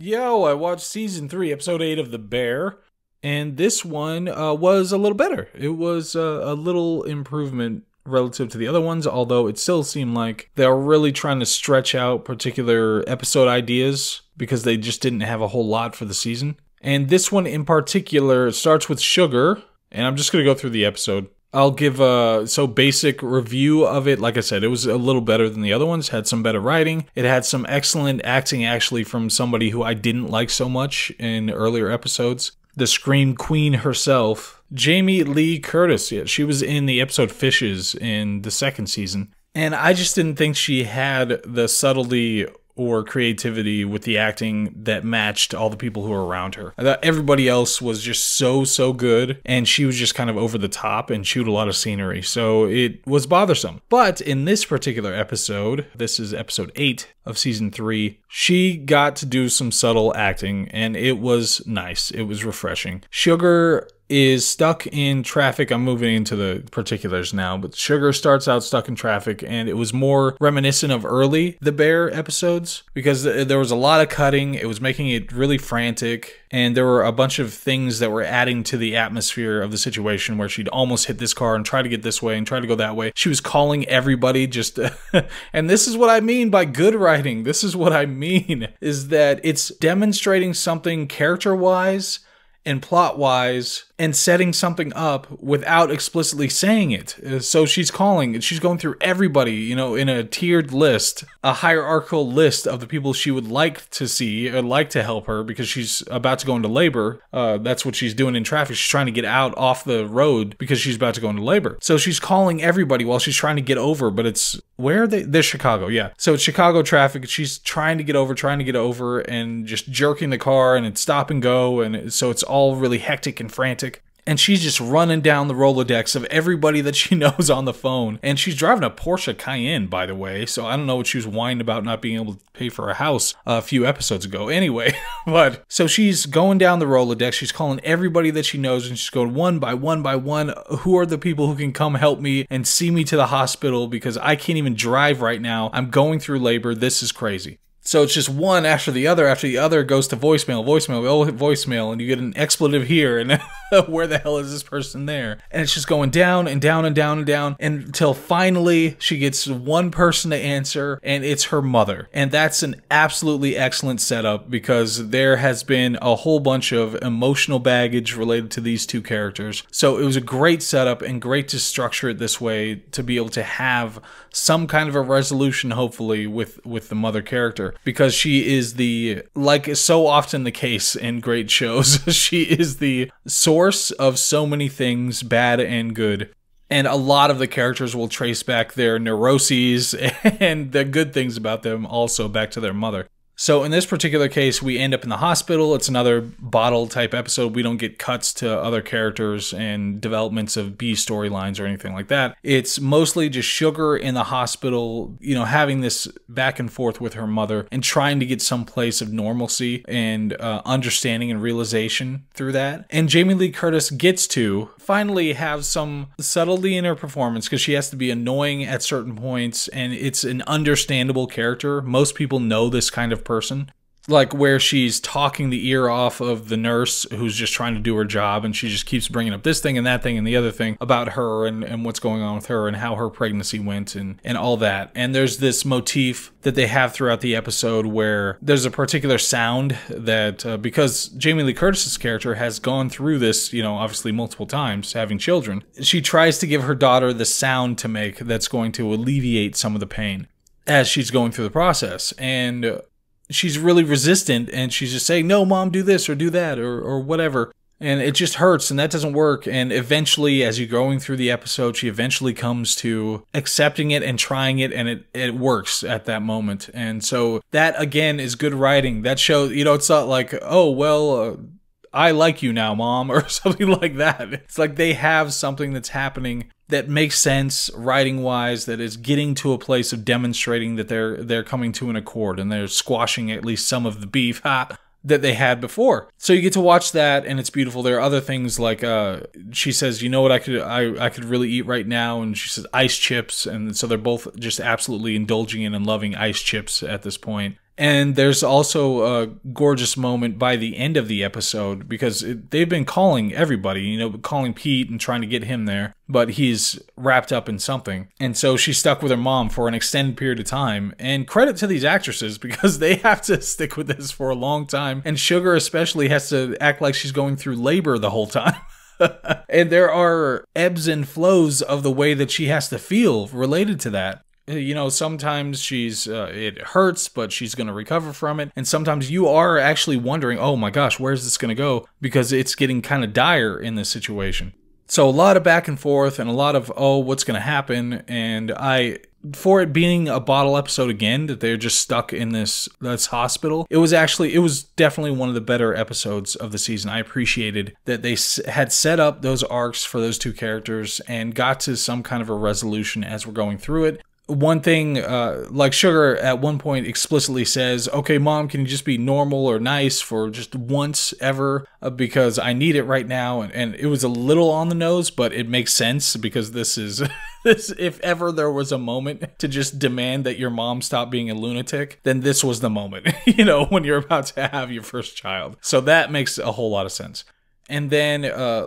Yo, I watched season 3, episode 8 of The Bear, and this one was a little better. It was a little improvement relative to the other ones, although it still seemed like they were really trying to stretch out particular episode ideas because they just didn't have a whole lot for the season. And this one in particular starts with Sugar, and I'm just going to go through the episode. I'll give a basic review of it. Like I said, it was a little better than the other ones. Had some better writing. It had some excellent acting, actually, from somebody who I didn't like so much in earlier episodes. The Scream Queen herself, Jamie Lee Curtis. Yeah, she was in the episode Fishes in the second season. And I just didn't think she had the subtlety or creativity with the acting that matched all the people who were around her. I thought everybody else was just so good, and she was just kind of over the top and chewed a lot of scenery, so it was bothersome. But in this particular episode, this is episode 8 of season 3, she got to do some subtle acting, and it was nice. It was refreshing. Sugar is stuck in traffic. I'm moving into the particulars now, but Sugar starts out stuck in traffic, and it was more reminiscent of early The Bear episodes because there was a lot of cutting. It was making it really frantic, and there were a bunch of things that were adding to the atmosphere of the situation where she'd almost hit this car and try to get this way and try to go that way. She was calling everybody just, and this is what I mean by good writing. This is what I mean, is that it's demonstrating something character-wise and plot-wise and setting something up without explicitly saying it. So she's going through everybody, in a tiered list, a hierarchical list of the people she would like to see or like to help her because she's about to go into labor. That's what she's doing in traffic. She's trying to get out off the road because she's about to go into labor. So she's calling everybody while she's trying to get over, but it's, where are they? They're Chicago, yeah. So it's Chicago traffic. She's trying to get over and just jerking the car, and it's stop and go, and so it's all really hectic and frantic. And she's just running down the Rolodex of everybody that she knows on the phone. And she's driving a Porsche Cayenne, by the way. So I don't know what she was whining about not being able to pay for a house a few episodes ago. Anyway, but so she's going down the Rolodex. She's calling everybody that she knows, and she's going one by one. Who are the people who can come help me and see me to the hospital because I can't even drive right now. I'm going through labor. This is crazy. So it's just one after the other goes to voicemail, and you get an expletive here, and where the hell is this person there? And it's just going down and down until finally she gets one person to answer, and it's her mother. And that's an absolutely excellent setup because there has been a whole bunch of emotional baggage related to these two characters. So it was a great setup and great to structure it this way to be able to have some kind of a resolution, hopefully, with the mother character. Because she is like so often the case in great shows, she is the source of so many things, bad and good. And a lot of the characters will trace back their neuroses and the good things about them also back to their mother. So in this particular case, we end up in the hospital. It's another bottle type episode. We don't get cuts to other characters and developments of B storylines or anything like that. It's mostly just Sugar in the hospital, having this back and forth with her mother and trying to get some place of normalcy and understanding and realization through that. And Jamie Lee Curtis gets to finally have some subtlety in her performance because she has to be annoying at certain points, and it's an understandable character. Most people know this kind of person, like where she's talking the ear off of the nurse who's just trying to do her job, and she just keeps bringing up this thing and that thing and the other thing about her and what's going on with her and how her pregnancy went and all that. And there's this motif that they have throughout the episode where there's a particular sound that because Jamie Lee Curtis's character has gone through this, obviously multiple times having children, she tries to give her daughter the sound to make that's going to alleviate some of the pain as she's going through the process. And she's really resistant, and she's just saying, no, Mom, do this or do that or whatever. And it just hurts, and that doesn't work. And eventually, as you're going through the episode, she eventually comes to accepting it and trying it, and it works at that moment. And so that, again, is good writing. That shows, it's not like, oh, well, I like you now, Mom, or something like that. It's like they have something that's happening that makes sense writing-wise, that is getting to a place of demonstrating that they're coming to an accord and they're squashing at least some of the beef that they had before. So you get to watch that, and it's beautiful. There are other things like she says, you know what I could really eat right now, and she says ice chips, and so they're both just absolutely indulging in and loving ice chips at this point. And there's also a gorgeous moment by the end of the episode because they've been calling everybody, you know, calling Pete and trying to get him there, but he's wrapped up in something. And so she's stuck with her mom for an extended period of time. And credit to these actresses because they have to stick with this for a long time. And Sugar especially has to act like she's going through labor the whole time. And there are ebbs and flows of the way that she has to feel related to that. You know, sometimes she's, it hurts, but she's going to recover from it. And sometimes you are actually wondering, oh my gosh, where's this going to go? Because it's getting kind of dire in this situation. So a lot of back and forth and a lot of, oh, what's going to happen? And for it being a bottle episode again, that they're just stuck in this hospital, it was definitely one of the better episodes of the season. I appreciated that they had set up those arcs for those two characters and got to some kind of a resolution as we're going through it. One thing, like Sugar at one point explicitly says, okay, Mom, can you just be normal or nice for just once ever? Because I need it right now. And it was a little on the nose, but it makes sense because this is, if ever there was a moment to just demand that your mom stop being a lunatic, then this was the moment, you know, when you're about to have your first child. So that makes a whole lot of sense. And then,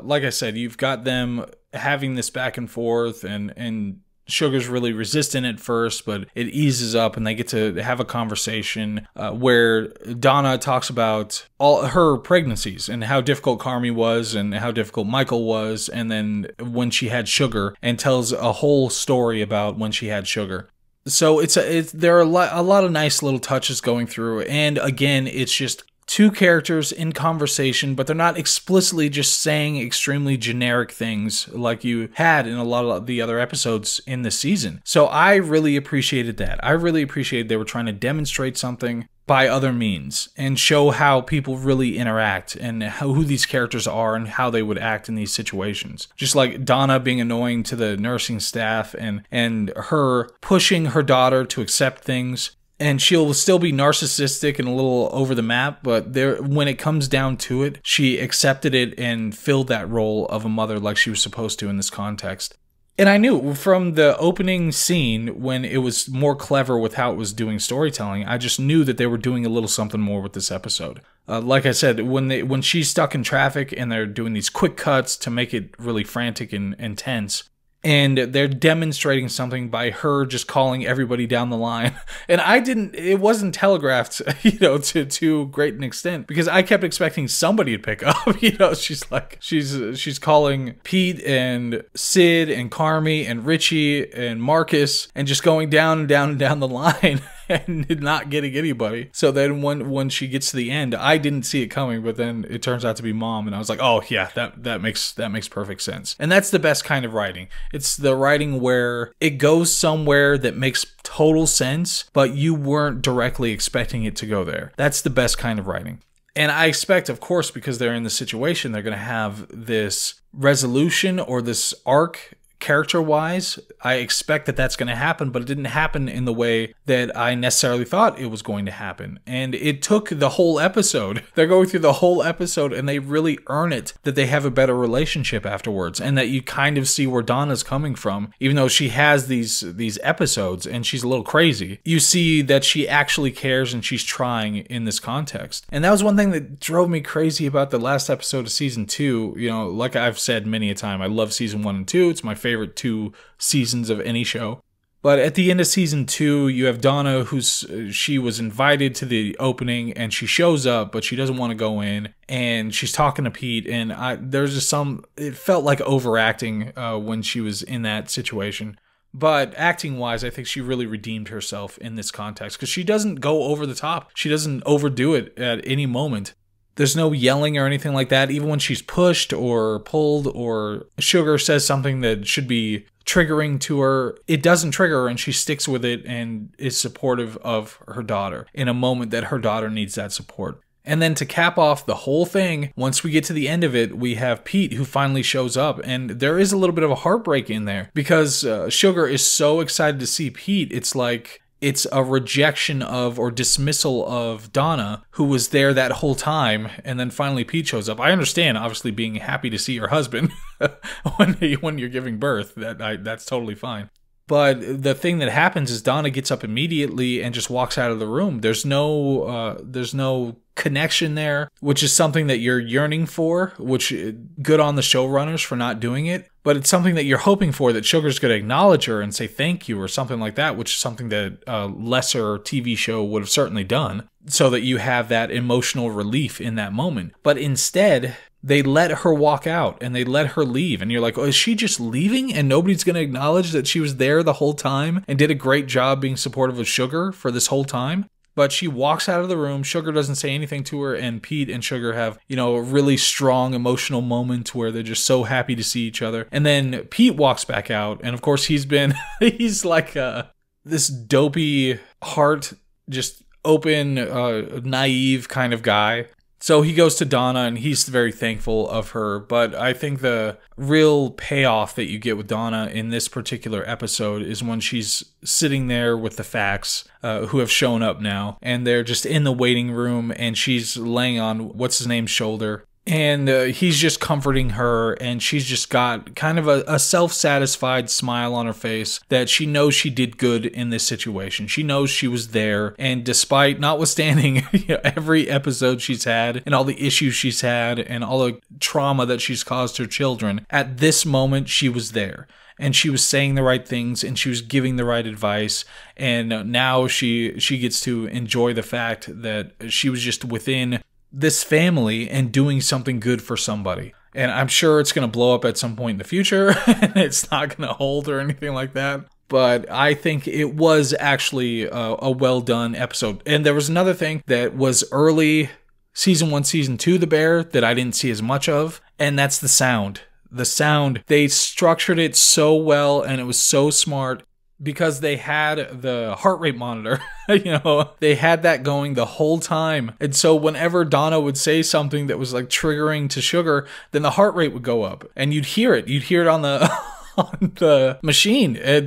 like I said, you've got them having this back and forth and Sugar's really resistant at first, but it eases up and they get to have a conversation where Donna talks about all her pregnancies and how difficult Carmi was and how difficult Michael was, and then when she had Sugar, and tells a whole story about when she had Sugar. So there are a lot of nice little touches going through, and again, it's just two characters in conversation, but they're not explicitly just saying extremely generic things like you had in a lot of the other episodes in this season. So I really appreciated that. I really appreciated they were trying to demonstrate something by other means and show how people really interact and who these characters are and how they would act in these situations. Just like Donna being annoying to the nursing staff and her pushing her daughter to accept things. And she'll still be narcissistic and a little over the map, but when it comes down to it, she accepted it and filled that role of a mother like she was supposed to in this context. And I knew from the opening scene, when it was more clever with how it was doing storytelling, I just knew that they were doing a little something more with this episode. Like I said, when she's stuck in traffic and they're doing these quick cuts to make it really frantic and intense, and they're demonstrating something by her just calling everybody down the line. And it wasn't telegraphed, you know, to great an extent, because I kept expecting somebody to pick up, you know, she's calling Pete and Sid and Carmi and Richie and Marcus and just going down and down and down the line and not getting anybody. So then when she gets to the end, I didn't see it coming, but then it turns out to be Mom, and I was like, oh yeah, that makes perfect sense. And that's the best kind of writing. It's the writing where it goes somewhere that makes total sense, but you weren't directly expecting it to go there. That's the best kind of writing. And I expect, of course, because they're in the situation, they're going to have this resolution or this arc character-wise. I expect that that's going to happen, but it didn't happen in the way that I necessarily thought it was going to happen. And it took the whole episode. They're going through the whole episode, and they really earn it that they have a better relationship afterwards, and that you kind of see where Donna's coming from. Even though she has these episodes, and she's a little crazy, you see that she actually cares, and she's trying in this context. And that was one thing that drove me crazy about the last episode of season 2. You know, like I've said many a time, I love season 1 and 2. It's my favorite 2 seasons of any show. But at the end of season 2, you have Donna, she was invited to the opening, and she shows up, but she doesn't want to go in, and she's talking to Pete, and there's just it felt like overacting when she was in that situation. But acting-wise, I think she really redeemed herself in this context, because she doesn't go over the top. She doesn't overdo it at any moment. There's no yelling or anything like that. Even when she's pushed or pulled or Sugar says something that should be triggering to her, it doesn't trigger her, and she sticks with it and is supportive of her daughter in a moment that her daughter needs that support. And then to cap off the whole thing, once we get to the end of it, we have Pete who finally shows up, and there is a little bit of a heartbreak in there because Sugar is so excited to see Pete. It's like it's a rejection of or dismissal of Donna, who was there that whole time, and then finally Pete shows up. I understand, obviously, being happy to see your husband when you're giving birth. That's totally fine. But the thing that happens is Donna gets up immediately and just walks out of the room. There's no connection there, which is something that you're yearning for, which good on the showrunners for not doing it. But it's something that you're hoping for, that Sugar's going to acknowledge her and say thank you or something like that, which is something that a lesser TV show would have certainly done, so that you have that emotional relief in that moment. But instead, they let her walk out and they let her leave. And you're like, oh, is she just leaving and nobody's going to acknowledge that she was there the whole time and did a great job being supportive of Sugar for this whole time? But she walks out of the room. Sugar doesn't say anything to her, and Pete and Sugar have, a really strong emotional moment where they're just so happy to see each other. And then Pete walks back out, and of course he's like this dopey heart, just open, naive kind of guy. So he goes to Donna and he's very thankful of her. But I think the real payoff that you get with Donna in this particular episode is when she's sitting there with the facts who have shown up now. And they're just in the waiting room and she's laying on what's-his-name's shoulder. And he's just comforting her, and she's just got kind of a self-satisfied smile on her face that she knows she did good in this situation. She knows she was there, and notwithstanding every episode she's had, and all the issues she's had, and all the trauma that she's caused her children, at this moment she was there. And she was saying the right things, and she was giving the right advice, and now she gets to enjoy the fact that she was just within this family and doing something good for somebody. And I'm sure it's going to blow up at some point in the future and it's not going to hold or anything like that. But I think it was actually a well done episode. And there was another thing that was early season 1, season 2, The Bear, that I didn't see as much of. And that's the sound. The sound. They structured it so well and it was so smart. Because they had the heart rate monitor, they had that going the whole time. And so whenever Donna would say something that was like triggering to Sugar, then the heart rate would go up and you'd hear it. You'd hear it on the on the machine. And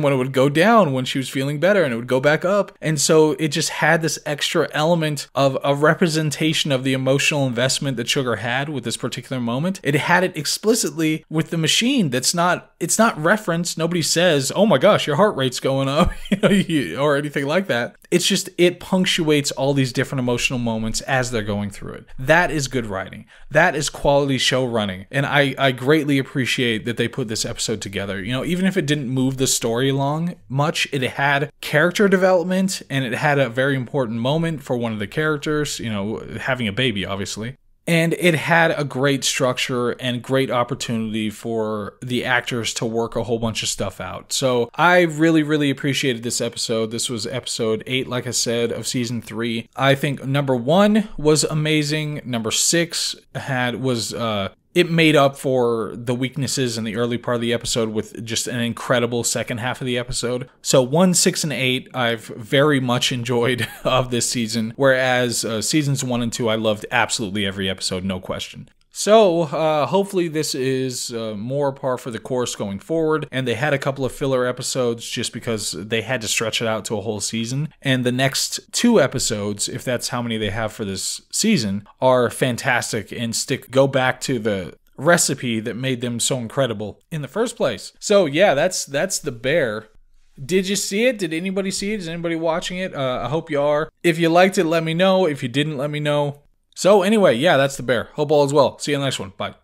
when it would go down when she was feeling better, and it would go back up. And so it just had this extra element of a representation of the emotional investment that Sugar had with this particular moment. It had it explicitly with the machine. It's not referenced. Nobody says, oh my gosh, your heart rate's going up, or anything like that. It's just, it punctuates all these different emotional moments as they're going through it. That is good writing. That is quality show running. And I greatly appreciate that they put this episode together. Even if it didn't move the story along much, it had character development, and it had a very important moment for one of the characters, having a baby, obviously. And it had a great structure and great opportunity for the actors to work a whole bunch of stuff out. So I really, really appreciated this episode. This was episode 8, like I said, of season 3. I think number 1 was amazing. Number 6 it made up for the weaknesses in the early part of the episode with just an incredible second half of the episode. So 1, 6, and 8, I've very much enjoyed of this season, whereas seasons 1 and 2, I loved absolutely every episode, no question. So, hopefully this is more par for the course going forward, and they had a couple of filler episodes just because they had to stretch it out to a whole season, and the next 2 episodes, if that's how many they have for this season, are fantastic and go back to the recipe that made them so incredible in the first place. So yeah, that's The Bear. Did you see it? Did anybody see it? Is anybody watching it? I hope you are. If you liked it, let me know. If you didn't, let me know. So anyway, yeah, that's The Bear. Hope all is well. See you in the next one. Bye.